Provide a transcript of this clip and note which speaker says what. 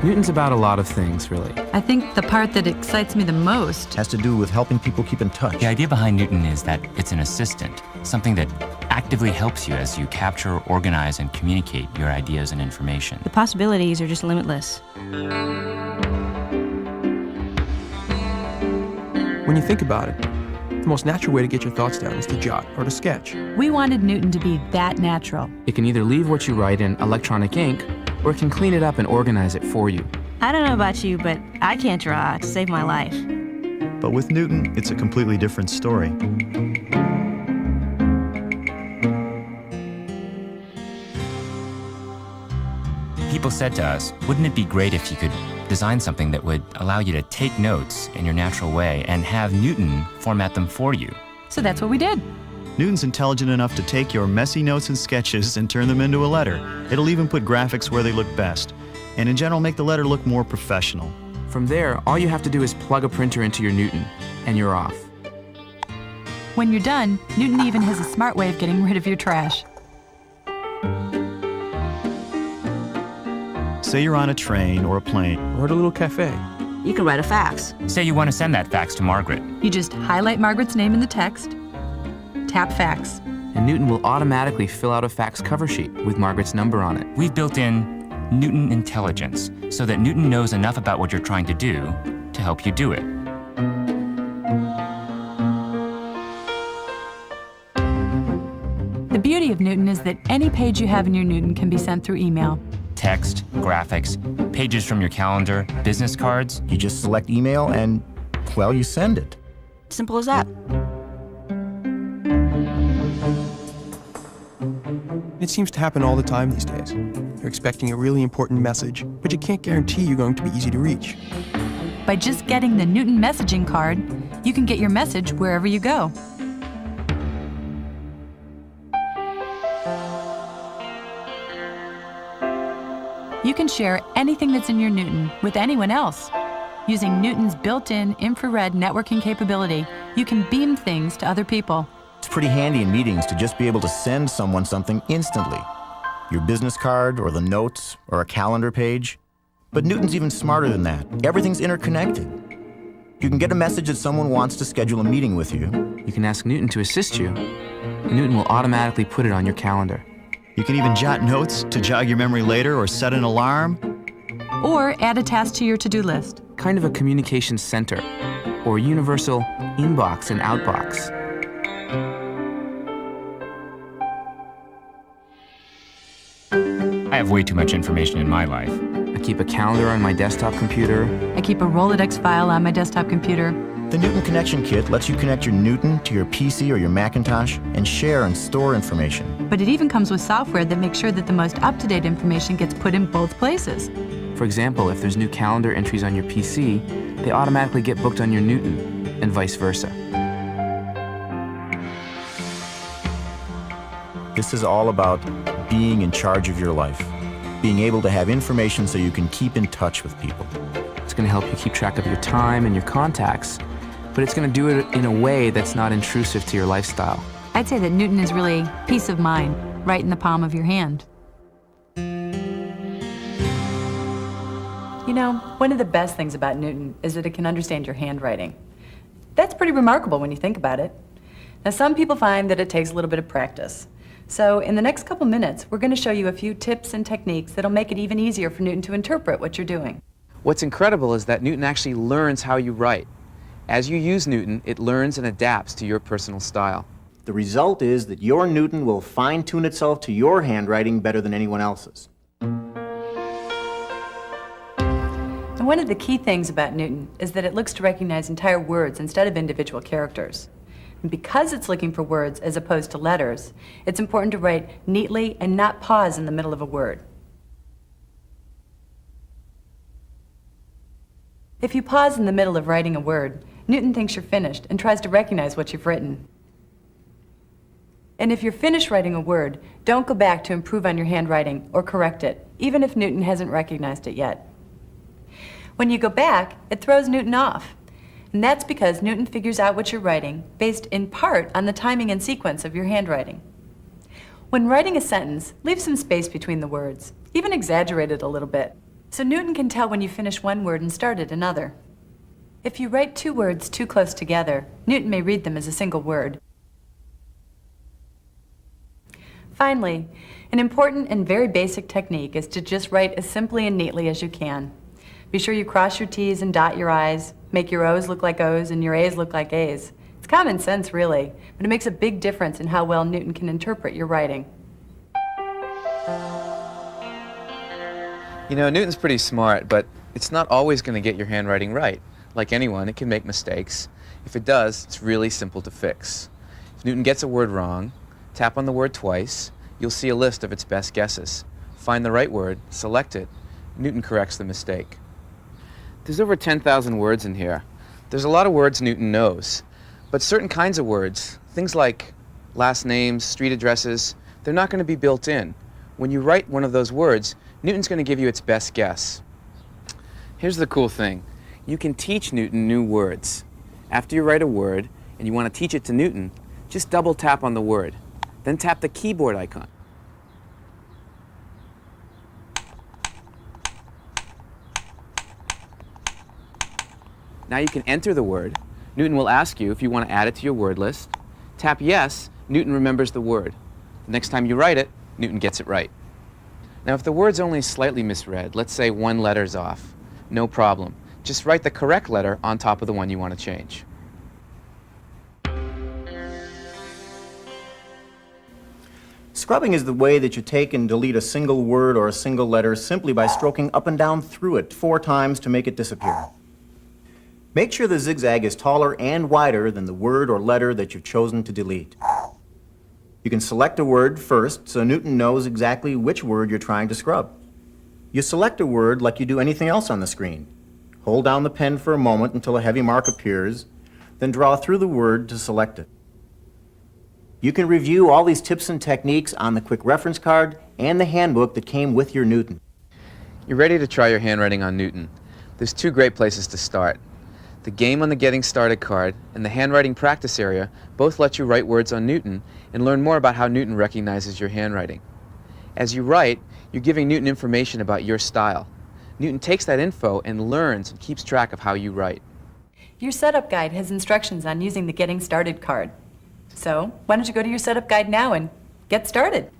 Speaker 1: Newton's about a lot of things, really.
Speaker 2: I think the part that excites me the most
Speaker 3: Has to do with helping people keep in touch.
Speaker 4: The idea behind Newton is that it's an assistant, something that actively helps you as you capture, organize, and communicate your ideas and information.
Speaker 5: The possibilities are just limitless.
Speaker 6: When you think about it, the most natural way to get your thoughts down is to jot or to sketch.
Speaker 2: we wanted Newton to be that natural.
Speaker 1: It can either leave what you write in electronic ink, or it can clean it up and organize it for you.
Speaker 5: I don't know about you, but I can't draw to save my life.
Speaker 3: But with Newton, it's a completely different story.
Speaker 4: People said to us, wouldn't it be great if you could design something that would allow you to take notes in your natural way and have Newton format them for you?
Speaker 2: So that's what we did.
Speaker 3: Newton's intelligent enough to take your messy notes and sketches and turn them into a letter. It'll even put graphics where they look best, and in general make the letter look more professional.
Speaker 1: From there, all you have to do is plug a printer into your Newton, and you're off.
Speaker 2: When you're done, Newton even has a smart way of getting rid of your trash.
Speaker 3: Say you're on a train or a plane.
Speaker 6: Or at a little cafe.
Speaker 5: You can write a fax.
Speaker 4: Say you want to send that fax to Margaret.
Speaker 2: You just highlight Margaret's name in the text, tap fax.
Speaker 1: And Newton will automatically fill out a fax cover sheet with Margaret's number on it.
Speaker 4: We've built in Newton intelligence so that Newton knows enough about what you're trying to do to help you do it.
Speaker 2: The beauty of Newton is that any page you have in your Newton can be sent through email.
Speaker 4: Text, graphics, pages from your calendar, business cards.
Speaker 3: You just select email and, well, you send it.
Speaker 5: Simple as that.
Speaker 6: It seems to happen all the time these days. You're expecting a really important message, but you can't guarantee you're going to be easy to reach.
Speaker 2: By just getting the Newton messaging card, you can get your message wherever you go. You can share anything that's in your Newton with anyone else. Using Newton's built-in infrared networking capability, you can beam things to other people.
Speaker 3: It's pretty handy in meetings to just be able to send someone something instantly. Your business card, or the notes, or a calendar page. But Newton's even smarter than that. Everything's interconnected. You can get a message that someone wants to schedule a meeting with you.
Speaker 1: You can ask Newton to assist you, and Newton will automatically put it on your calendar.
Speaker 3: You can even jot notes to jog your memory later or set an alarm.
Speaker 2: Or add a task to your to-do list.
Speaker 1: Kind of a communications center, or a universal inbox and outbox.
Speaker 4: I have way too much information in my life.
Speaker 1: I keep a calendar on my desktop computer.
Speaker 2: I keep a Rolodex file on my desktop computer.
Speaker 3: The Newton Connection Kit lets you connect your Newton to your PC or your Macintosh and share and store information.
Speaker 2: But it even comes with software that makes sure that the most up-to-date information gets put in both places.
Speaker 1: For example, if there's new calendar entries on your PC, they automatically get booked on your Newton, and vice versa.
Speaker 3: This is all about being in charge of your life, being able to have information so you can keep in touch with people.
Speaker 1: It's going to help you keep track of your time and your contacts, but it's going to do it in a way that's not intrusive to your lifestyle.
Speaker 2: I'd say that Newton is really peace of mind, right in the palm of your hand. You know, one of the best things about Newton is that it can understand your handwriting. That's pretty remarkable when you think about it. Now, some people find that it takes a little bit of practice. So in the next couple minutes, we're going to show you a few tips and techniques that'll make it even easier for Newton to interpret what you're doing.
Speaker 1: What's incredible is that Newton actually learns how you write. As you use Newton, it learns and adapts to your personal style.
Speaker 3: The result is that your Newton will fine-tune itself to your handwriting better than anyone else's.
Speaker 2: And one of the key things about Newton is that it looks to recognize entire words instead of individual characters. And because it's looking for words as opposed to letters, it's important to write neatly and not pause in the middle of a word. If you pause in the middle of writing a word, Newton thinks you're finished and tries to recognize what you've written. And if you're finished writing a word, don't go back to improve on your handwriting or correct it, even if Newton hasn't recognized it yet. When you go back, it throws Newton off. And that's because Newton figures out what you're writing based in part on the timing and sequence of your handwriting. When writing a sentence, leave some space between the words, even exaggerate it a little bit. So Newton can tell when you finish one word and started another. If you write two words too close together, Newton may read them as a single word. Finally, an important and very basic technique is to just write as simply and neatly as you can. Be sure you cross your T's and dot your I's, make your O's look like O's and your A's look like A's. It's common sense, really, but it makes a big difference in how well Newton can interpret your writing.
Speaker 1: You know, Newton's pretty smart, but it's not always going to get your handwriting right. Like anyone, it can make mistakes. If it does, it's really simple to fix. If Newton gets a word wrong, tap on the word twice. You'll see a list of its best guesses. Find the right word, select it. Newton corrects the mistake. There's over 10,000 words in here. There's a lot of words Newton knows. But certain kinds of words, things like last names, street addresses, they're not going to be built in. When you write one of those words, Newton's going to give you its best guess. Here's the cool thing. You can teach Newton new words. After you write a word and you want to teach it to Newton, just double tap on the word. Then tap the keyboard icon. Now you can enter the word. Newton will ask you if you want to add it to your word list. Tap yes, Newton remembers the word. The next time you write it, Newton gets it right. Now if the word's only slightly misread, let's say one letter's off, no problem. Just write the correct letter on top of the one you want to change.
Speaker 3: Scrubbing is the way that you take and delete a single word or a single letter simply by stroking up and down through it 4 times to make it disappear. Make sure the zigzag is taller and wider than the word or letter that you've chosen to delete. You can select a word first so Newton knows exactly which word you're trying to scrub. You select a word like you do anything else on the screen. Hold down the pen for a moment until a heavy mark appears, then draw through the word to select it. You can review all these tips and techniques on the quick reference card and the handbook that came with your Newton.
Speaker 1: You're ready to try your handwriting on Newton. There's 2 great places to start. The game on the Getting Started card and the handwriting practice area both let you write words on Newton and learn more about how Newton recognizes your handwriting. As you write, you're giving Newton information about your style. Newton takes that info and learns and keeps track of how you write.
Speaker 2: Your setup guide has instructions on using the Getting Started card. So, why don't you go to your setup guide now and get started?